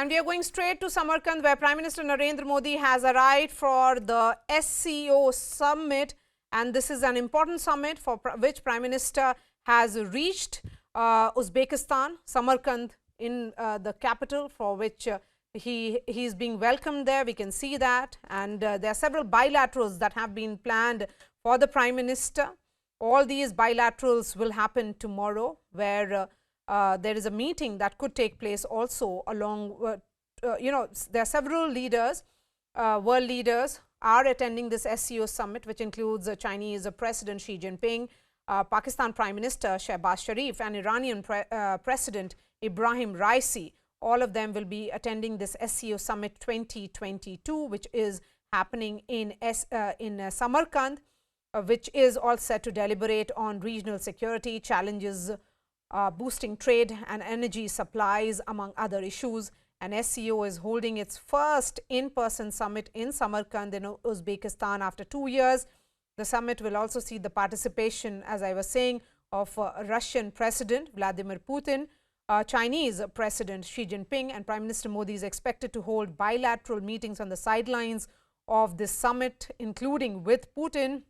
And we are going straight to Samarkand, where Prime Minister Narendra Modi has arrived for the SCO summit. And this is an important summit for which Prime Minister has reached Uzbekistan, Samarkand in the capital, for which he is being welcomed there. We can see that. And there are several bilaterals that have been planned for the Prime Minister. All these bilaterals will happen tomorrow, where there is a meeting that could take place also along, there are several leaders, world leaders are attending this SCO summit, which includes Chinese President Xi Jinping, Pakistan Prime Minister Shehbaz Sharif, and Iranian President Ebrahim Raisi. All of them will be attending this SCO summit 2022, which is happening in Samarkand, which is all set to deliberate on regional security challenges, boosting trade and energy supplies, among other issues. And SCO is holding its first in-person summit in Samarkand in Uzbekistan after 2 years. The summit will also see the participation, as I was saying, of Russian President Vladimir Putin, Chinese President Xi Jinping, and Prime Minister Modi is expected to hold bilateral meetings on the sidelines of this summit, including with Putin,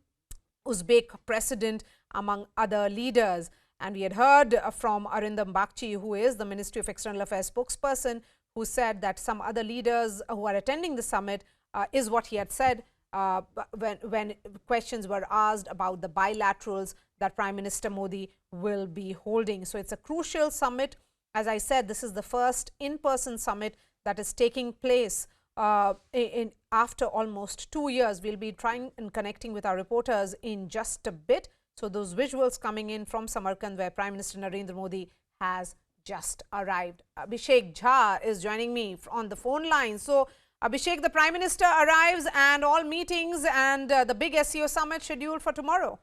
Uzbek President, among other leaders. And we had heard from Arindam Bagchi, who is the Ministry of External Affairs spokesperson, who said that some other leaders who are attending the summit is what he had said when questions were asked about the bilaterals that Prime Minister Modi will be holding. So it's a crucial summit. As I said, this is the first in-person summit that is taking place after almost 2 years. We'll be trying and connecting with our reporters in just a bit. So those visuals coming in from Samarkand, where Prime Minister Narendra Modi has just arrived. Abhishek Jha is joining me on the phone line. So Abhishek, the Prime Minister arrives and all meetings and the big SCO summit scheduled for tomorrow.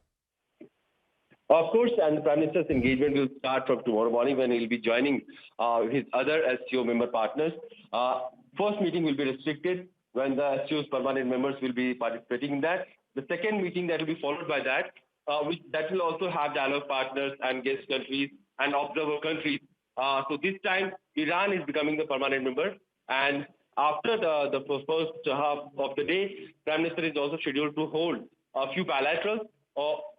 Of course, and the Prime Minister's engagement will start from tomorrow morning, when he will be joining his other SCO member partners. First meeting will be restricted, when the SCO's permanent members will be participating in that. The second meeting that will be followed by that, that will also have dialogue partners and guest countries and observer countries. So this time, Iran is becoming the permanent member. And after the first half of the day, Prime Minister is also scheduled to hold a few bilaterals.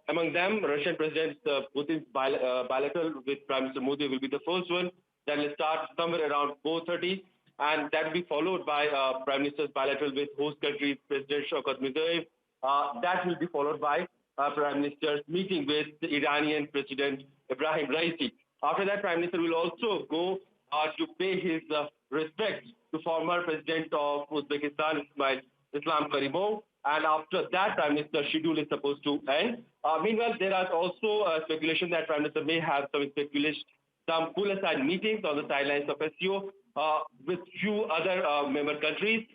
Among them, Russian President Putin's bilateral with Prime Minister Modi will be the first one. That will start somewhere around 4:30. And that will be followed by Prime Minister's bilateral with host country President Shaukat Mirziyoyev. That will be followed by Prime Minister's meeting with the Iranian President Ebrahim Raisi. After that, Prime Minister will also go to pay his respects to former President of Uzbekistan, Islam Karimov. And after that, Prime Minister's schedule is supposed to end. Meanwhile, there are also speculation that Prime Minister may have some pull-aside meetings on the sidelines of SCO with few other member countries.